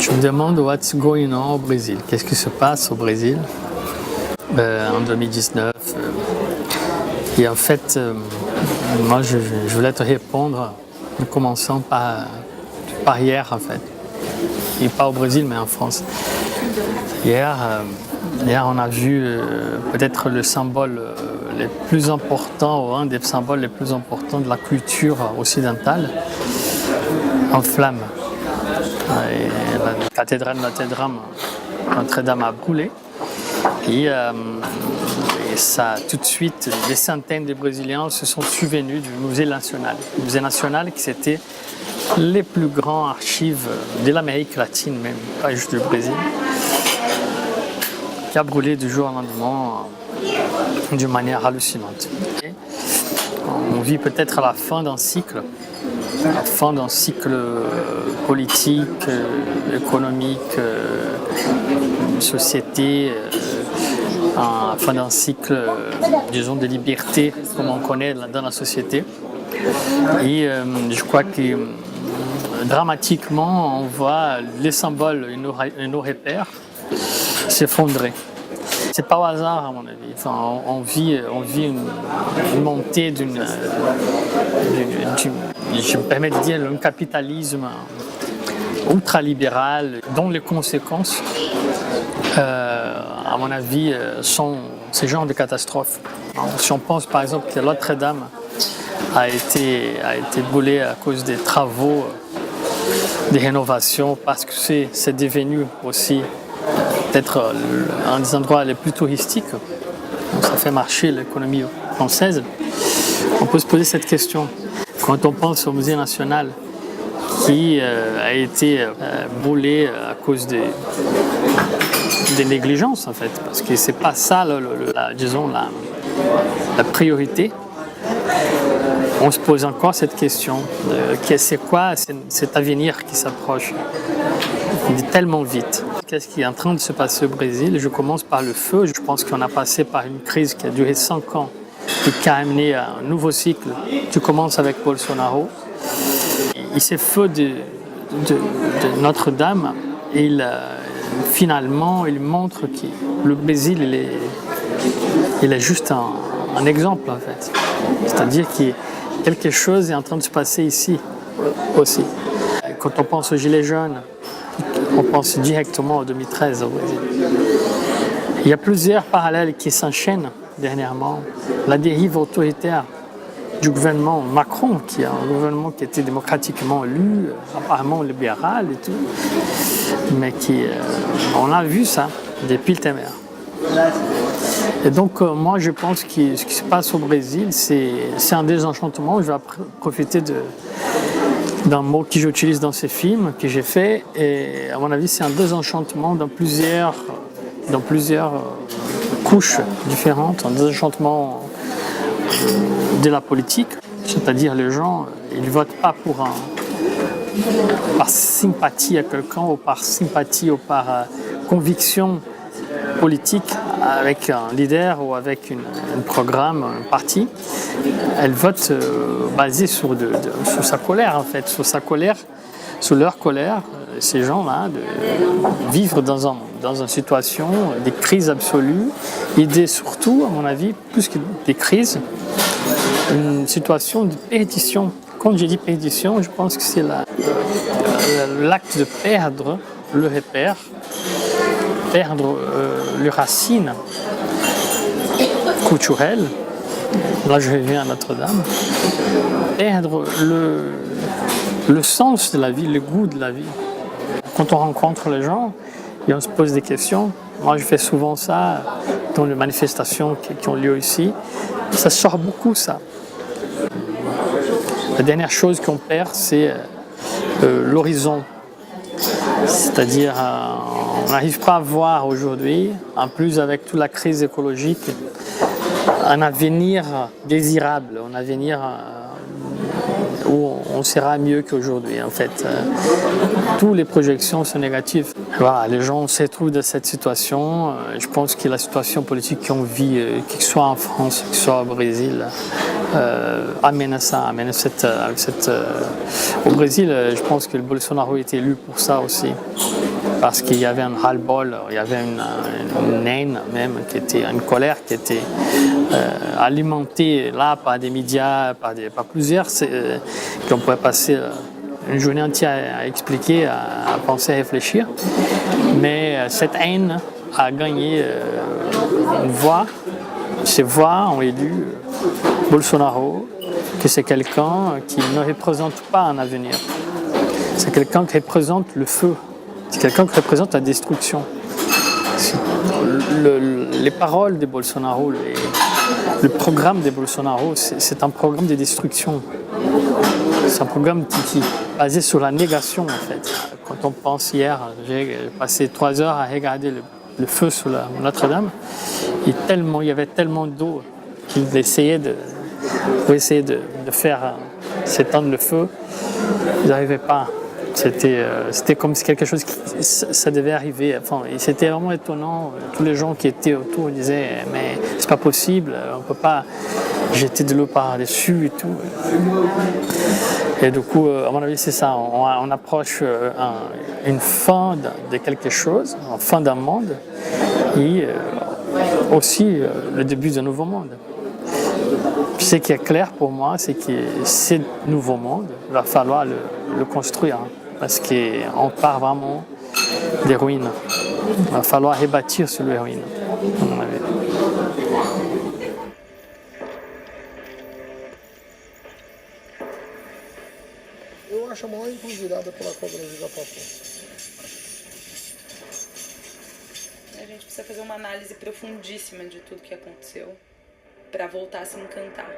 Je me demande what's going on au Brésil. Qu'est-ce qui se passe au Brésil en 2019 Et en fait, moi je voulais te répondre en commençant par hier en fait. Et pas au Brésil mais en France. Hier on a vu peut-être le symbole le plus important, ou un des symboles les plus importants de la culture occidentale en flammes. Et la cathédrale Notre-Dame a brûlé et ça, tout de suite, des centaines de Brésiliens se sont souvenus du Musée national. Le Musée national qui c'était les plus grands archives de l'Amérique latine, même pas juste du Brésil, qui a brûlé du jour au lendemain d'une manière hallucinante. Et on vit peut-être à la fin d'un cycle. La fin d'un cycle politique, économique, société, la fin d'un cycle, disons, de liberté, comme on connaît dans la société. Et je crois que dramatiquement, on voit les symboles et nos repères s'effondrer. C'est pas au hasard à mon avis. Enfin, on vit une montée je me permets de dire, un capitalisme ultralibéral dont les conséquences, à mon avis, sont ces genres de catastrophes. Alors, si on pense par exemple que Notre-Dame a été brûlée à cause des travaux de rénovation, parce que c'est devenu aussi peut-être un des endroits les plus touristiques, ça fait marcher l'économie française, on peut se poser cette question. Quand on pense au Musée national qui a été brûlé à cause des négligences en fait, parce que c'est pas ça, disons, la priorité, on se pose encore cette question de c'est quoi cet avenir qui s'approche tellement vite. Qu'est-ce qui est en train de se passer au Brésil? Je commence par le feu. Je pense qu'on a passé par une crise qui a duré 5 ans et qui a amené à un nouveau cycle. Tu commences avec Bolsonaro. Et ces feux de Notre-Dame, finalement, il montre que le Brésil, il est juste un exemple en fait. C'est-à-dire que quelque chose est en train de se passer ici aussi. Quand on pense aux Gilets jaunes, on pense directement en 2013 au Brésil. Il y a plusieurs parallèles qui s'enchaînent dernièrement. La dérive autoritaire du gouvernement Macron, qui est un gouvernement qui a été démocratiquement élu, apparemment libéral et tout, mais on a vu ça depuis le Temer. Et donc moi je pense que ce qui se passe au Brésil, c'est un désenchantement. Je vais profiter d'un mot que j'utilise dans ces films que j'ai fait, et à mon avis c'est un désenchantement dans plusieurs couches différentes, un désenchantement de la politique, c'est-à-dire les gens ils votent pas par sympathie à quelqu'un ou par sympathie ou par conviction politique avec un leader ou avec un programme, un parti. Elle vote basée sur sa colère en fait, sur leur colère, ces gens-là, de vivre dans une situation de crise absolue, et surtout, à mon avis, plus que des crises, une situation de perdition. Quand je dis perdition, je pense que c'est l'acte de perdre le repère, perdre les racines culturelles. Là, je reviens à Notre-Dame. Perdre le sens de la vie, le goût de la vie. Quand on rencontre les gens et on se pose des questions, moi je fais souvent ça dans les manifestations qui ont lieu ici, ça sort beaucoup ça. La dernière chose qu'on perd, c'est l'horizon. C'est-à-dire, on n'arrive pas à voir aujourd'hui, en plus avec toute la crise écologique, un avenir désirable, un avenir où on sera mieux qu'aujourd'hui en fait. Toutes les projections sont négatives. Voilà, les gens se retrouvent dans cette situation. Je pense que la situation politique qu'on vit, que ce soit en France, que ce soit au Brésil, amène ça, au Brésil, je pense que le Bolsonaro était élu pour ça aussi, parce qu'il y avait un ras-le-bol, il y avait une haine même, une colère qui était alimentée là par des médias, par plusieurs, qu'on pourrait passer une journée entière à expliquer, à penser, à réfléchir. Mais cette haine a gagné une voix. Ces voix ont élu Bolsonaro, que c'est quelqu'un qui ne représente pas un avenir. C'est quelqu'un qui représente le feu. C'est quelqu'un qui représente la destruction. Les paroles de Bolsonaro, le programme de Bolsonaro, c'est un programme de destruction. C'est un programme qui est basé sur la négation, en fait. Quand on pense hier, j'ai passé 3 heures à regarder le feu sur Notre-Dame. Il y avait tellement d'eau qu'il essayait pour essayer de faire s'étendre le feu. Ils n'arrivaient pas. C'était comme si quelque chose ça devait arriver. Enfin, c'était vraiment étonnant. Tous les gens qui étaient autour disaient mais c'est pas possible, on peut pas jeter de l'eau par-dessus et tout. Et du coup, à mon avis, c'est ça. On approche une fin de quelque chose, une fin d'un monde et aussi le début d'un nouveau monde. Ce qui est clair pour moi, c'est que ce nouveau monde, il va falloir le construire. Parce qu'on part vraiment des ruínas. Il va falloir rebâtir sur les ruínas, à mon avis. Eu acho a maior encruzilhada pela qual o Brasil já passou. A gente precisa fazer uma análise profundíssima de tudo que aconteceu para voltar a se encantar.